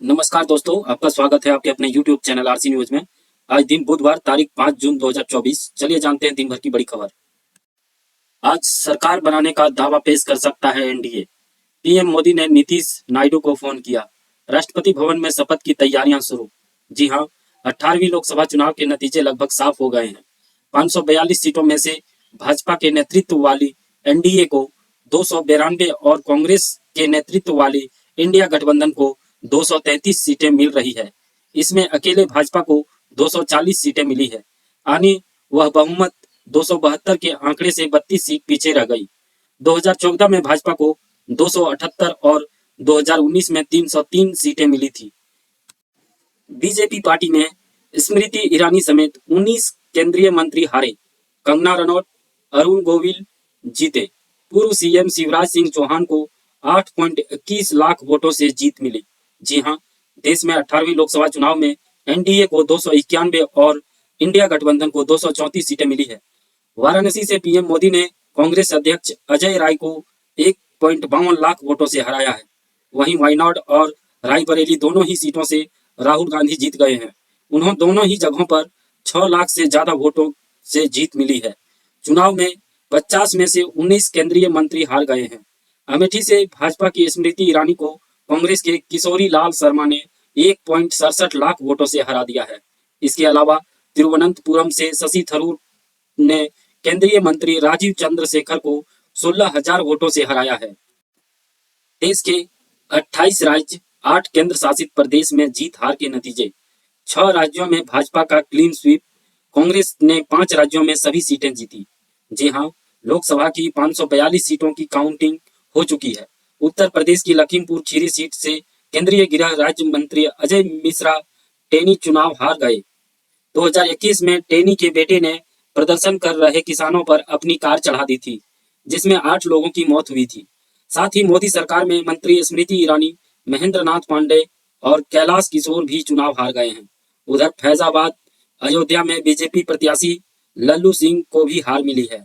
नमस्कार दोस्तों, आपका स्वागत है आपके अपने YouTube चैनल आरसी न्यूज में। आज दिन बुधवार तारीख 5 जून 2024। चलिए जानते हैं दिन भर की बड़ी खबर। आज सरकार बनाने का दावा पेश कर सकता है एनडीए। पीएम मोदी ने नीतीश नायडू को फोन किया। राष्ट्रपति भवन में शपथ की तैयारियां शुरू। जी हां, 18वीं लोकसभा चुनाव के नतीजे लगभग साफ हो गए हैं। 542 सीटों में से भाजपा के नेतृत्व वाली एनडीए को 292 और कांग्रेस के नेतृत्व वाली इंडिया गठबंधन को 233 सीटें मिल रही है। इसमें अकेले भाजपा को 240 सीटें मिली है। यानी वह बहुमत 272 के आंकड़े से 32 सीट पीछे रह गई। 2014 में भाजपा को 278 और 2019 में 303 सीटें मिली थी। बीजेपी पार्टी में स्मृति ईरानी समेत 19 केंद्रीय मंत्री हारे। कंगना रनौत, अरुण गोविल जीते। पूर्व सीएम शिवराज सिंह चौहान को 8.21 लाख वोटों से जीत मिली। जी हां, देश में 18वीं लोकसभा चुनाव में एनडीए को 291 और इंडिया गठबंधन को 234 सीटें मिली है। वाराणसी से पीएम मोदी ने कांग्रेस अध्यक्ष अजय राय को 1.52 लाख वोटों से हराया है। वहीं वायनाड और रायबरेली दोनों ही सीटों से राहुल गांधी जीत गए हैं। उन्होंने दोनों ही जगहों पर 6 लाख से ज्यादा वोटों से जीत मिली है। चुनाव में 50 में से 19 केंद्रीय मंत्री हार गए हैं। अमेठी से भाजपा की स्मृति ईरानी को कांग्रेस के किशोरी लाल शर्मा ने 1.67 लाख वोटों से हरा दिया है। इसके अलावा तिरुवनंतपुरम से शशि थरूर ने केंद्रीय मंत्री राजीव चंद्रशेखर को 16,000 वोटों से हराया है। देश के 28 राज्य, 8 केंद्र शासित प्रदेश में जीत हार के नतीजे। 6 राज्यों में भाजपा का क्लीन स्वीप। कांग्रेस ने 5 राज्यों में सभी सीटें जीती। जी हां, लोकसभा की 542 सीटों की काउंटिंग हो चुकी है। उत्तर प्रदेश की लखीमपुर खीरी सीट से केंद्रीय गृह राज्य मंत्री अजय मिश्रा टेनी चुनाव हार गए। 2021 में टेनी के बेटे ने प्रदर्शन कर रहे किसानों पर अपनी कार चढ़ा दी थी, जिसमें 8 लोगों की मौत हुई थी। साथ ही मोदी सरकार में मंत्री स्मृति ईरानी, महेंद्र नाथ पांडे और कैलाश किशोर भी चुनाव हार गए हैं। उधर फैजाबाद, अयोध्या में बीजेपी प्रत्याशी लल्लू सिंह को भी हार मिली है।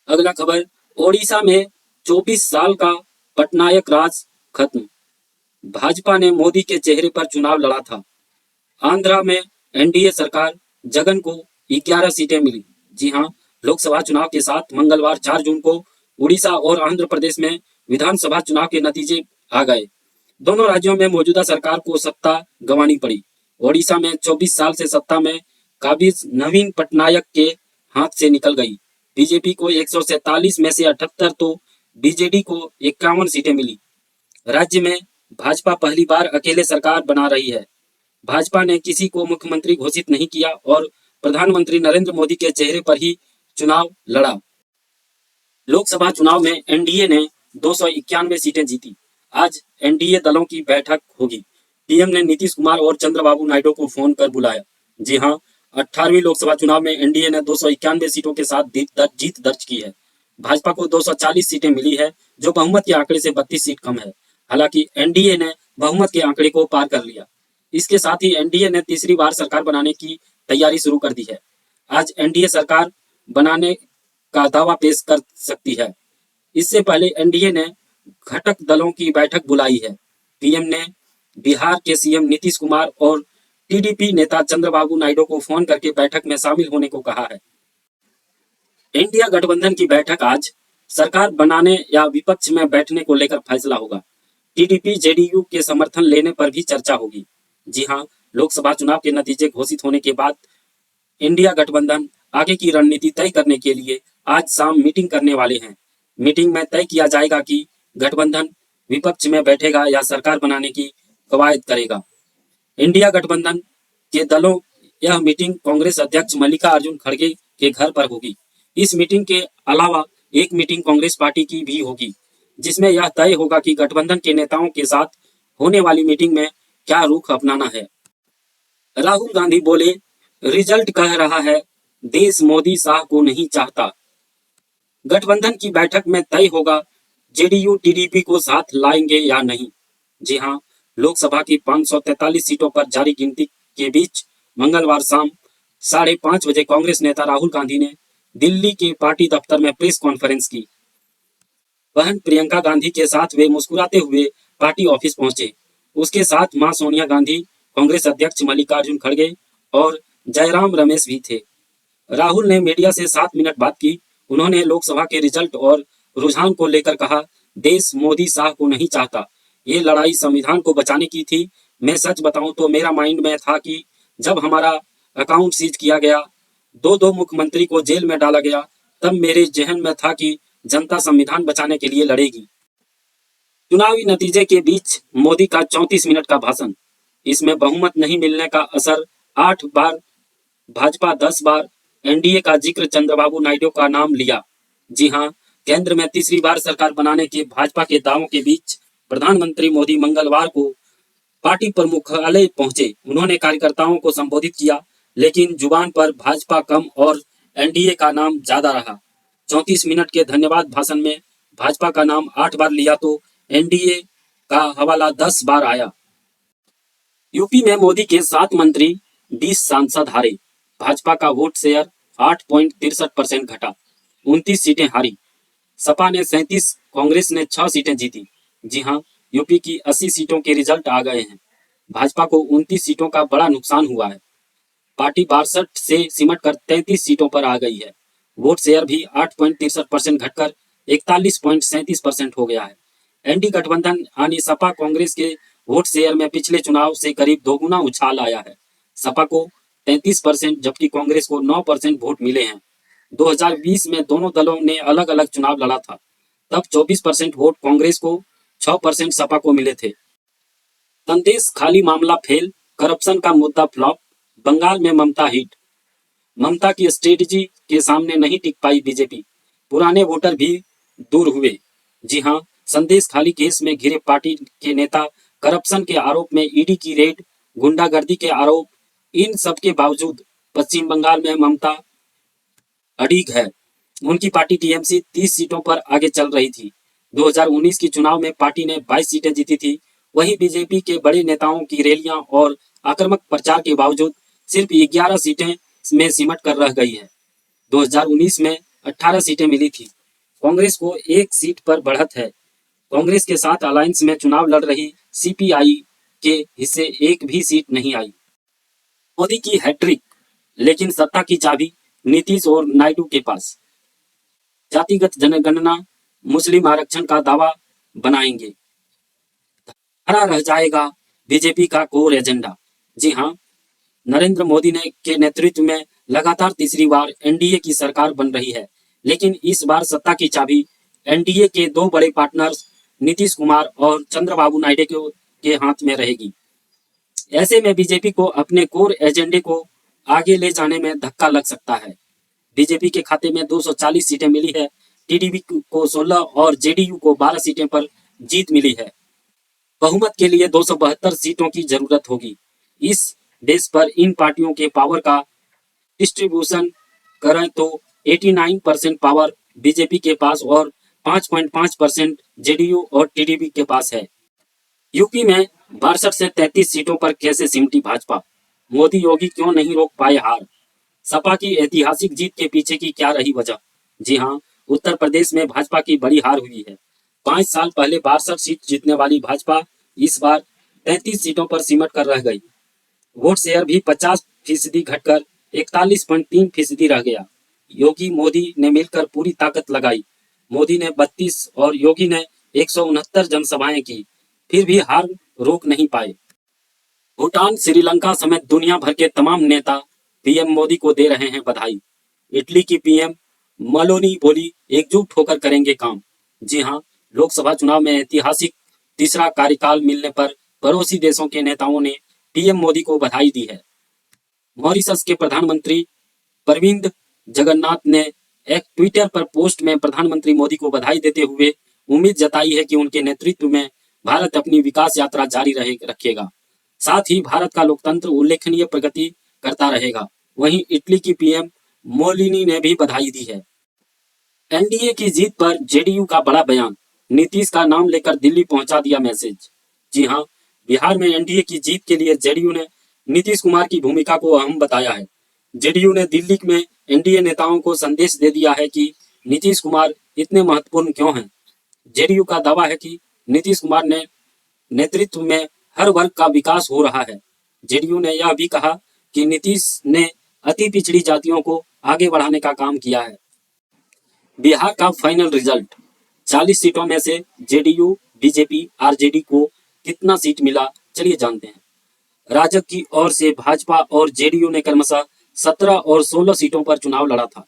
अगला खबर, ओडिशा में 24 साल का पटनायक राज खत्म। भाजपा ने मोदी के चेहरे पर चुनाव लड़ा था। आंध्रा में एनडीए सरकार, जगन को 11 सीटें मिली। जी हां, लोकसभा चुनाव के साथ मंगलवार 4 जून को उड़ीसा और आंध्र प्रदेश में विधानसभा चुनाव के नतीजे आ गए। दोनों राज्यों में मौजूदा सरकार को सत्ता गंवानी पड़ी। ओडिशा में 24 साल से सत्ता में काबिज नवीन पटनायक के हाथ से निकल गई। बीजेपी को 147 में से 78 तो बीजेडी को 51 सीटें मिली। राज्य में भाजपा पहली बार अकेले सरकार बना रही है। भाजपा ने किसी को मुख्यमंत्री घोषित नहीं किया और प्रधानमंत्री नरेंद्र मोदी के चेहरे पर ही चुनाव लड़ा। लोकसभा चुनाव में एनडीए ने 291 सीटें जीती। आज एनडीए दलों की बैठक होगी। पीएम ने नीतीश कुमार और चंद्रबाबू नायडू को फोन कर बुलाया। जी हां, 18वीं लोकसभा चुनाव में एनडीए ने 291 सीटों के साथ जीत दर्ज की है। भाजपा को 240 सीटें मिली है, जो बहुमत के आंकड़े से 32 सीट कम है। हालांकि एनडीए ने बहुमत के आंकड़े को पार कर लिया। इसके साथ ही एनडीए ने तीसरी बार सरकार बनाने की तैयारी शुरू कर दी है। आज एनडीए सरकार बनाने का दावा पेश कर सकती है। इससे पहले एनडीए ने घटक दलों की बैठक बुलाई है। पीएम ने बिहार के सीएम नीतीश कुमार और टीडीपी नेता चंद्रबाबू नायडू को फोन करके बैठक में शामिल होने को कहा है। इंडिया गठबंधन की बैठक आज सरकार बनाने या विपक्ष में बैठने को लेकर फैसला होगा। टीडीपी जेडीयू के समर्थन लेने पर भी चर्चा होगी। जी हां, लोकसभा चुनाव के नतीजे घोषित होने के बाद इंडिया गठबंधन आगे की रणनीति तय करने के लिए आज शाम मीटिंग करने वाले हैं। मीटिंग में तय किया जाएगा कि गठबंधन विपक्ष में बैठेगा या सरकार बनाने की कवायद करेगा। इंडिया गठबंधन के दलों यह मीटिंग कांग्रेस अध्यक्ष मल्लिकार्जुन खड़गे के घर पर होगी। इस मीटिंग के अलावा एक मीटिंग कांग्रेस पार्टी की भी होगी, जिसमें यह तय होगा कि गठबंधन के नेताओं के साथ होने वाली मीटिंग में क्या रुख अपनाना है। राहुल गांधी बोले, रिजल्ट कह रहा है देश मोदी शाह को नहीं चाहता। गठबंधन की बैठक में तय होगा जेडीयू टीडीपी को साथ लाएंगे या नहीं। जी हां, लोकसभा की 543 सीटों पर जारी गिनती के बीच मंगलवार शाम 5:30 बजे कांग्रेस नेता राहुल गांधी ने दिल्ली के पार्टी दफ्तर में प्रेस कॉन्फ्रेंस की। बहन प्रियंका गांधी के साथ वे मुस्कुराते हुए पार्टी ऑफिस पहुंचे। उसके साथ मां सोनिया गांधी, कांग्रेस अध्यक्ष मल्लिकार्जुन खड़गे और जयराम रमेश भी थे। राहुल ने मीडिया से 7 मिनट बात की। उन्होंने लोकसभा के रिजल्ट और रुझान को लेकर कहा, देश मोदी शाह को नहीं चाहता, ये लड़ाई संविधान को बचाने की थी। मैं सच बताऊं तो मेरा माइंड में था कि जब हमारा अकाउंट सीज किया गया, दो मुख्यमंत्री को जेल में डाला गया, तब मेरे जहन में था कि जनता संविधान बचाने के लिए लड़ेगी। चुनावी नतीजे के बीच मोदी का 34 मिनट का भाषण। इसमें बहुमत नहीं मिलने का असर, 8 बार भाजपा, 10 बार एनडीए का जिक्र, चंद्रबाबू नायडू का नाम लिया। जी हां, केंद्र में तीसरी बार सरकार बनाने के भाजपा के दावों के बीच प्रधानमंत्री मोदी मंगलवार को पार्टी पर मुख्यालय पहुंचे। उन्होंने कार्यकर्ताओं को संबोधित किया, लेकिन जुबान पर भाजपा कम और एनडीए का नाम ज्यादा रहा। 34 मिनट के धन्यवाद भाषण में भाजपा का नाम 8 बार लिया तो एनडीए का हवाला 10 बार आया। यूपी में मोदी के 7 मंत्री, 20 सांसद हारे। भाजपा का वोट शेयर 8.63% घटा, 29 सीटें हारी। सपा ने 37, कांग्रेस ने 6 सीटें जीती। जी हां, यूपी की 80 सीटों के रिजल्ट आ गए हैं। भाजपा को 29 सीटों का बड़ा नुकसान हुआ है। पार्टी 62 से सिमट कर 33 सीटों पर आ गई है। वोट शेयर भी 8.63% घटकर 41.37% हो गया है। एनडी गठबंधन यानी सपा कांग्रेस के वोट शेयर में पिछले चुनाव से करीब दोगुना उछाल आया है। सपा को 33% जबकि कांग्रेस को 9% वोट मिले हैं। 2020 में दोनों दलों ने अलग अलग चुनाव लड़ा था, तब 24% वोट कांग्रेस को, 6% सपा को मिले थे। संदेश खाली मामला फेल, करप्शन का मुद्दा फ्लॉप, बंगाल में ममता हिट। ममता की स्ट्रेटजी के सामने नहीं टिक पाई बीजेपी, पुराने वोटर भी दूर हुए। जी हां, संदेश खाली केस में घिरे पार्टी के नेता, करप्शन के आरोप में ईडी की रेड, गुंडागर्दी के आरोप, इन सब के बावजूद पश्चिम बंगाल में ममता अड़िग है। उनकी पार्टी टीएमसी 30 सीटों पर आगे चल रही थी। 2019 की चुनाव में पार्टी ने 22 सीटें जीती थी। वहीं बीजेपी के बड़े नेताओं की रैलियां और आक्रामक प्रचार के बावजूद सिर्फ 11 सीटें में सिमट कर रह गई है। 2019 में 18 सीटें मिली थी। कांग्रेस को 1 सीट पर बढ़त है। कांग्रेस के साथ अलायंस में चुनाव लड़ रही सीपीआई के हिस्से एक भी सीट नहीं आई। मोदी की हैट्रिक, लेकिन सत्ता की चाबी नीतीश और नायडू के पास। जातिगत जनगणना, मुस्लिम आरक्षण का दावा बनाएंगे, हरा रह जाएगा बीजेपी का कोर एजेंडा। जी हां, नरेंद्र मोदी ने के नेतृत्व में लगातार तीसरी बार एनडीए की सरकार बन रही है, लेकिन इस बार सत्ता की चाबी एनडीए के 2 बड़े पार्टनर्स नीतीश कुमार और चंद्रबाबू नायडू के हाथ में रहेगी। ऐसे में बीजेपी को अपने कोर एजेंडे को आगे ले जाने में धक्का लग सकता है। बीजेपी के खाते में 240 सीटें मिली है, टीडीपी को 16 और जेडीयू को 12 सीटें पर जीत मिली है। बहुमत के लिए 272 सीटों की जरूरत होगी। इस बेस पर इन पार्टियों के पावर का डिस्ट्रीब्यूशन करें तो 89% पावर बीजेपी के पास और 5.5% जेडीयू और टीडीपी के पास है। यूपी में 62 से 33 सीटों पर कैसे सिमटी भाजपा? मोदी योगी क्यों नहीं रोक पाए हार? सपा की ऐतिहासिक जीत के पीछे की क्या रही वजह? जी हां, उत्तर प्रदेश में भाजपा की बड़ी हार हुई है। 5 साल पहले 62 सीट जीतने वाली भाजपा इस बार 33 सीटों पर सिमट कर रह गई। वोट शेयर भी 50% घटकर 41.3% रह गया। योगी मोदी ने मिलकर पूरी ताकत लगाई। मोदी ने 32 और योगी ने 169 जनसभाएं की, फिर भी हार रोक नहीं पाए। भूटान, श्रीलंका समेत दुनिया भर के तमाम नेता पीएम मोदी को दे रहे हैं बधाई। इटली की पीएम मेलोनी बोली, एकजुट होकर करेंगे काम। जी हां, लोकसभा चुनाव में ऐतिहासिक तीसरा कार्यकाल मिलने पर पड़ोसी देशों के नेताओं ने पीएम मोदी को बधाई दी है। मॉरिशस के प्रधानमंत्री प्रविंद जगन्नाथ ने एक ट्विटर पर पोस्ट में प्रधानमंत्री मोदी को बधाई देते हुए उम्मीद जताई है कि उनके नेतृत्व में भारत अपनी विकास यात्रा जारी रखेगा। साथ ही भारत का लोकतंत्र उल्लेखनीय प्रगति करता रहेगा। वहीं इटली की पीएम मोलिनी ने भी बधाई दी है। एनडीए की जीत पर जेडीयू का बड़ा बयान, नीतीश का नाम लेकर दिल्ली पहुंचा दिया मैसेज। जी हां, बिहार में एनडीए की जीत के लिए जेडीयू ने नीतीश कुमार की भूमिका को अहम बताया है। जेडीयू ने दिल्ली में एनडीए नेताओं को संदेश दे दिया है कि नीतीश कुमार इतने महत्वपूर्ण क्यों हैं। जेडीयू का दावा है कि नीतीश कुमार ने नेतृत्व में हर वर्ग का विकास हो रहा है। जेडीयू ने यह भी कहा कि नीतीश ने अति पिछड़ी जातियों को आगे बढ़ाने का काम किया है। बिहार का फाइनल रिजल्ट, 40 सीटों में से जेडीयू, बीजेपी, आरजेडी को कितना सीट मिला, चलिए जानते हैं। राजग की ओर से भाजपा और जेडीयू ने क्रमशः 17 और 16 सीटों पर चुनाव लड़ा था।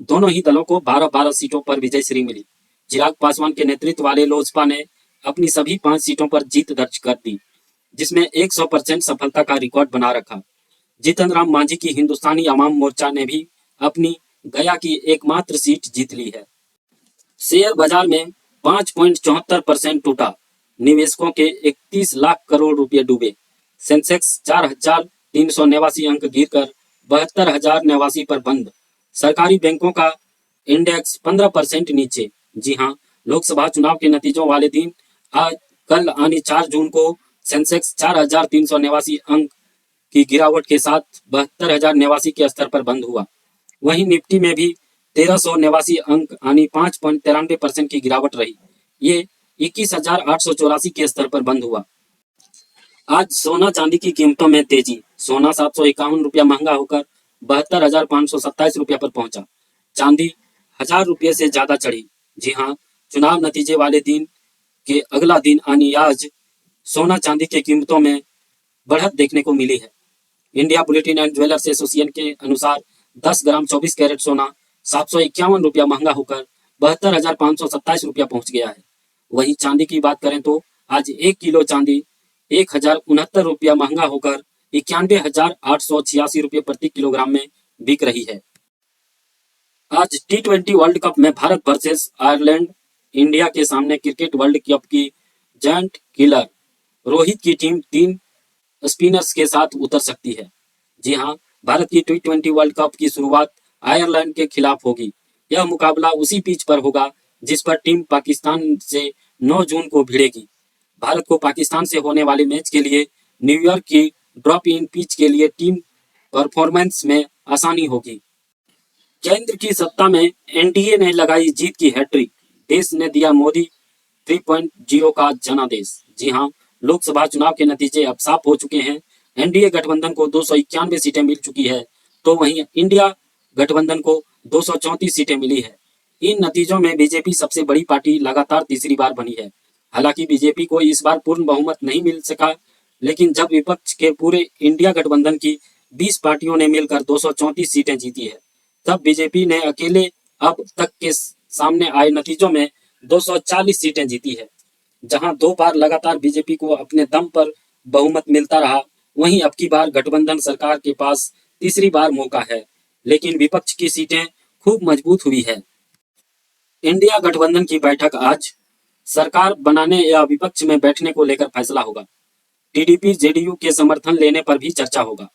दोनों ही दलों को 12-12 सीटों पर विजयश्री मिली। चिराग पासवान के नेतृत्व वाले लोजपा ने अपनी सभी 5 सीटों पर जीत दर्ज कर दी, जिसमें 100% सफलता का रिकॉर्ड बना रखा। जीतन राम मांझी की हिंदुस्तानी अवाम मोर्चा ने भी अपनी गया की एकमात्र सीट जीत ली है। शेयर बाजार में 5.74% टूटा। निवेशकों के 31 लाख करोड़ रुपए डूबे। सेंसेक्स 4,389 अंक गिरकर 72,089 पर बंद। सरकारी बैंकों का इंडेक्स 15% नीचे। जी हां, लोकसभा चुनाव के नतीजों वाले दिन कल यानी 4 जून को सेंसेक्स 4,389 अंक की गिरावट के साथ 72,089 के स्तर पर बंद हुआ। वहीं निफ्टी में भी 1,389 अंक यानी 5.93% की गिरावट रही। ये 21,884 के स्तर पर बंद हुआ। आज सोना चांदी की कीमतों में तेजी। सोना 751 रुपया महंगा होकर 72,527 रुपया पर पहुंचा। चांदी 1,000 रुपये से ज्यादा चढ़ी। जी हाँ, चुनाव नतीजे वाले दिन के अगला दिन यानी आज सोना चांदी की कीमतों में बढ़त देखने को मिली है। India bulletin and jewellers association के अनुसार 10 ग्राम 24 कैरेट सोना 751 रुपया महंगा होकर 72,527 रुपया पहुंच गया है। वहीं चांदी की बात करें तो आज 1 किलो चांदी 1,069 रुपया महंगा होकर 91,886 रुपये प्रति किलोग्राम में बिक रही है। आज T20 वर्ल्ड कप में भारत वर्सेस आयरलैंड। इंडिया के सामने क्रिकेट वर्ल्ड कप की जायंट किलर रोहित की टीम 3 स्पिनर्स के साथ उतर सकती है। जी हां, भारत की T20 वर्ल्ड कप की शुरुआत आयरलैंड के खिलाफ होगी। यह मुकाबला उसी पिच पर होगा जिस पर टीम पाकिस्तान से 9 जून को भिड़ेगी। भारत को पाकिस्तान से होने वाले मैच के लिए न्यूयॉर्क की ड्रॉप इन पिच के लिए टीम परफॉर्मेंस में आसानी होगी। केंद्र की सत्ता में एनडीए ने लगाई जीत की हैट्रिक। देश ने दिया मोदी 3.0 का जनादेश। जी हां, लोकसभा चुनाव के नतीजे अब साफ हो चुके हैं। एनडीए गठबंधन को 291 सीटें मिल चुकी है, तो वहीं इंडिया गठबंधन को 234 सीटें मिली है। इन नतीजों में बीजेपी सबसे बड़ी पार्टी लगातार तीसरी बार बनी है। हालांकि बीजेपी को इस बार पूर्ण बहुमत नहीं मिल सका, लेकिन जब विपक्ष के पूरे इंडिया गठबंधन की 20 पार्टियों ने मिलकर 234 सीटें जीती है, तब बीजेपी ने अकेले अब तक के सामने आए नतीजों में 240 सीटें जीती है। जहां 2 बार लगातार बीजेपी को अपने दम पर बहुमत मिलता रहा, वहीं अब की बार गठबंधन सरकार के पास तीसरी बार मौका है, लेकिन विपक्ष की सीटें खूब मजबूत हुई है। इंडिया गठबंधन की बैठक आज। सरकार बनाने या विपक्ष में बैठने को लेकर फैसला होगा। टीडीपी जेडीयू के समर्थन लेने पर भी चर्चा होगा।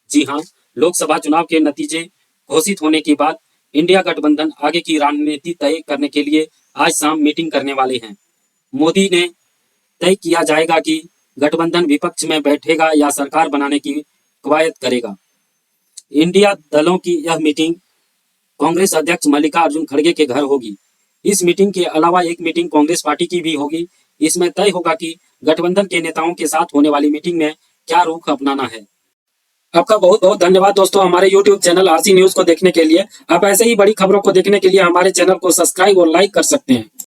जी हां, लोकसभा चुनाव के नतीजे घोषित होने के बाद इंडिया गठबंधन आगे की रणनीति तय करने के लिए आज शाम मीटिंग करने वाले हैं। मोदी ने तय किया जाएगा कि गठबंधन विपक्ष में बैठेगा या सरकार बनाने की कवायद करेगा। इंडिया दलों की यह मीटिंग कांग्रेस अध्यक्ष मल्लिकार्जुन खड़गे के घर होगी। इस मीटिंग के अलावा एक मीटिंग कांग्रेस पार्टी की भी होगी। इसमें तय होगा कि गठबंधन के नेताओं के साथ होने वाली मीटिंग में क्या रुख अपनाना है। आपका बहुत बहुत धन्यवाद दोस्तों, हमारे YouTube चैनल आरसी न्यूज को देखने के लिए। आप ऐसे ही बड़ी खबरों को देखने के लिए हमारे चैनल को सब्सक्राइब और लाइक कर सकते हैं।